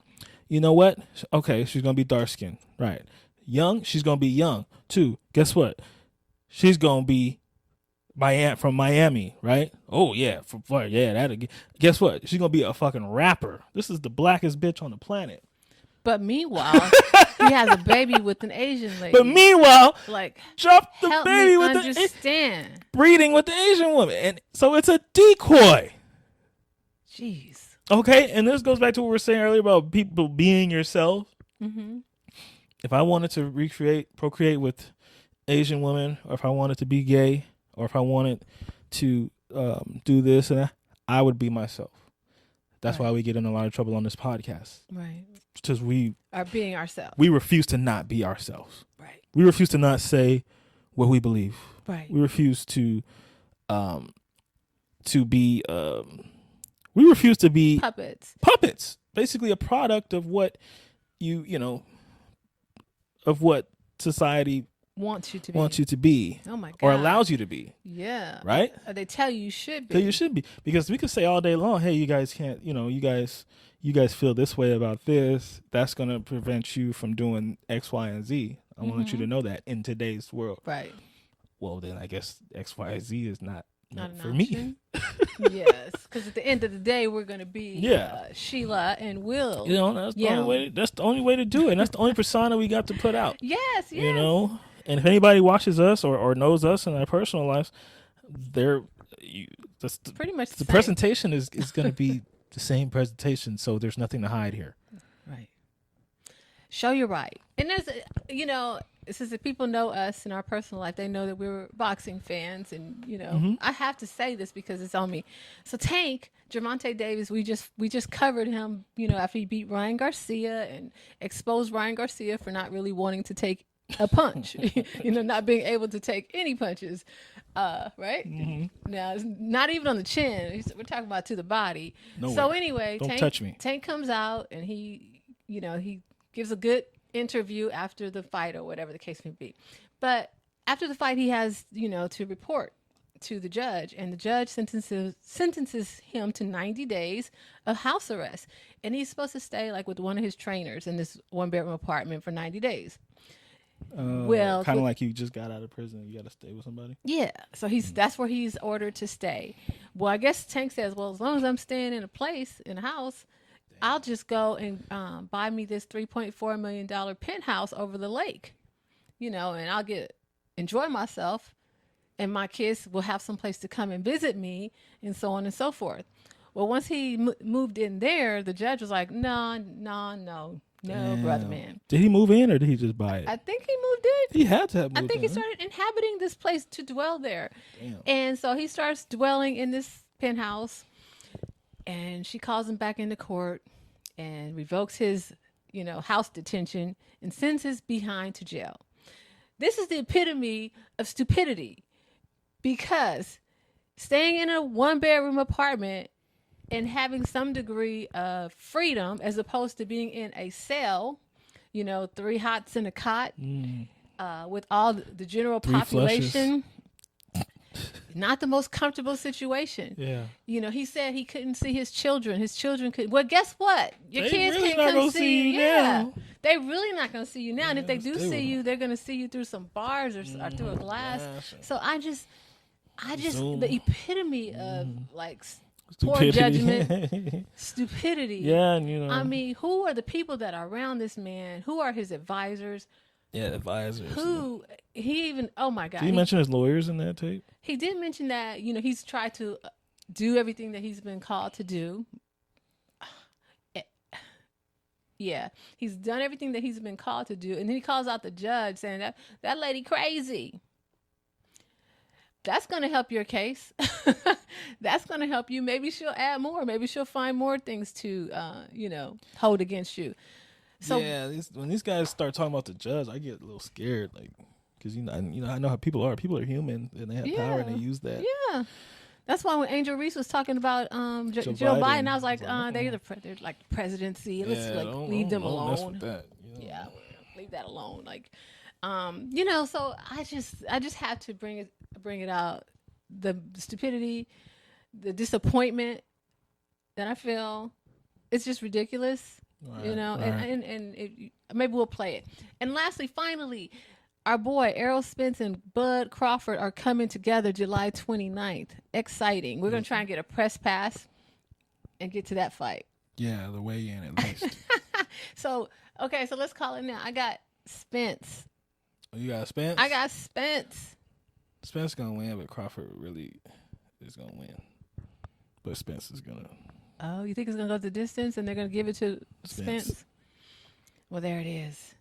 You know what? Okay, she's gonna be dark skinned, right? Young, she's gonna be young too. Guess what? She's gonna be from Miami, right? Oh yeah, guess what? She's gonna be a fucking rapper. This is the blackest bitch on the planet. But meanwhile, he has a baby with an Asian lady. But meanwhile, like, drop the baby with breeding with the Asian woman, and so it's a decoy. Jeez. Okay, and this goes back to what we were saying earlier about people being yourself. Mm-hmm. If I wanted to procreate with Asian women, or if I wanted to be gay, or if I wanted to do this, and I would be myself. That's why we get in a lot of trouble on this podcast. Right. Because we are being ourselves. We refuse to not be ourselves. Right. We refuse to not say what we believe. Right. We refuse to be. We refuse to be puppets. Basically, a product of what of what society wants you to be. Oh my God. Or allows you to be. Yeah. Right? They tell you should be. That you should be. Because we could say all day long, hey, you guys can't, you guys feel this way about this. That's going to prevent you from doing X, Y, and Z. I want you to know that in today's world. Right. well, then I guess XYZ is not Not for an me. option. Yes, because at the end of the day, we're going to be Sheila and Will. That's the only way. That's the only way to do it. And that's the only persona we got to put out. Yes. And if anybody watches us or knows us in our personal lives, that's pretty much the presentation is going to be the same presentation. So there's nothing to hide here. Right. Show you're right. And there's, since the people know us in our personal life, they know that we're boxing fans. And, I have to say this because it's on me. So Tank, Gervonta Davis, we just covered him, after he beat Ryan Garcia and exposed Ryan Garcia for not really wanting to take a punch, not being able to take any punches, right? Mm-hmm. Now, it's not even on the chin. We're talking about to the body. So anyway, don't touch me. Tank comes out and he gives a good interview after the fight or whatever the case may be. But after the fight, he has, to report to the judge, and the judge sentences him to 90 days of house arrest. And he's supposed to stay with one of his trainers in this 1-bedroom apartment for 90 days. Well, kind of like you just got out of prison, you got to stay with somebody. Yeah, so that's where he's ordered to stay. Well, I guess Tank says, well, as long as I'm staying in a house, I'll just go and buy me this $3.4 million penthouse over the lake, and I'll enjoy myself, and my kids will have some place to come and visit me, and so on and so forth. Well, once he moved in there, the judge was like, no, brother man. Did he move in or did he just buy it? I think he moved in. He had to have moved in. I think he started inhabiting this place to dwell there. Damn. And so he starts dwelling in this penthouse, and she calls him back into court and revokes his, house detention and sends his behind to jail. This is the epitome of stupidity, because staying in a 1-bedroom apartment and having some degree of freedom as opposed to being in a cell, 3 hots in a cot, with all the general population, not the most comfortable situation. Yeah. He said he couldn't see his children. His children could. Well, guess what? Your kids really can't come see you now. They're really not going to see you now. And if they do see you, they're going to see you through some bars or through a glass. So I just the epitome of poor judgment, stupidity. Yeah, and I mean, who are the people that are around this man? Who are his advisors? Yeah, advisors. Who he even? Oh my God! Did he mention his lawyers in that tape? He did mention that he's tried to do everything that he's been called to do. Yeah, he's done everything that he's been called to do, and then he calls out the judge saying that lady crazy. That's going to help your case. That's going to help you. Maybe she'll add more. Maybe she'll find more things to, hold against you. So yeah, when these guys start talking about the judge, I get a little scared, because I know how people are. People are human, and they have power, and they use that. Yeah, that's why when Angel Reese was talking about Joe Biden, I was like, they're like the presidency. Let's leave them alone. Mess with that, Yeah, leave that alone. So I just have to bring it out, the stupidity, the disappointment that I feel. It's just ridiculous, right, and maybe we'll play it. And lastly, finally, our boy Errol Spence and Bud Crawford are coming together July 29th. Exciting. We're going to try and get a press pass and get to that fight. Yeah, the weigh in at least. So let's call it now. I got Spence. Oh, you got Spence? I got Spence. Spence going to win, but Crawford really is going to win. But Spence is going to. Oh, you think it's going to go the distance and they're going to give it to Spence? Well, there it is.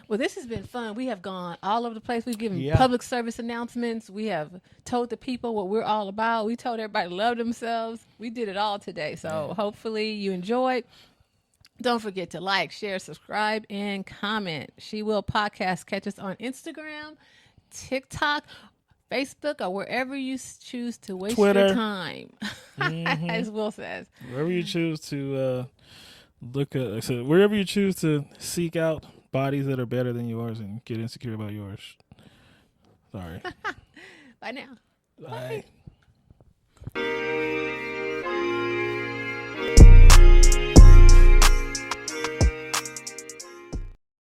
Well, this has been fun. We have gone all over the place. We've given public service announcements. We have told the people what we're all about. We told everybody to love themselves. We did it all today. So hopefully you enjoyed. Don't forget to like, share, subscribe, and comment. She Will Podcast. Catch us on Instagram, TikTok, Facebook, or wherever you choose to waste Twitter. your time, as Will says. Wherever you choose to wherever you choose to seek out bodies that are better than yours and get insecure about yours. Sorry. Bye now. Bye.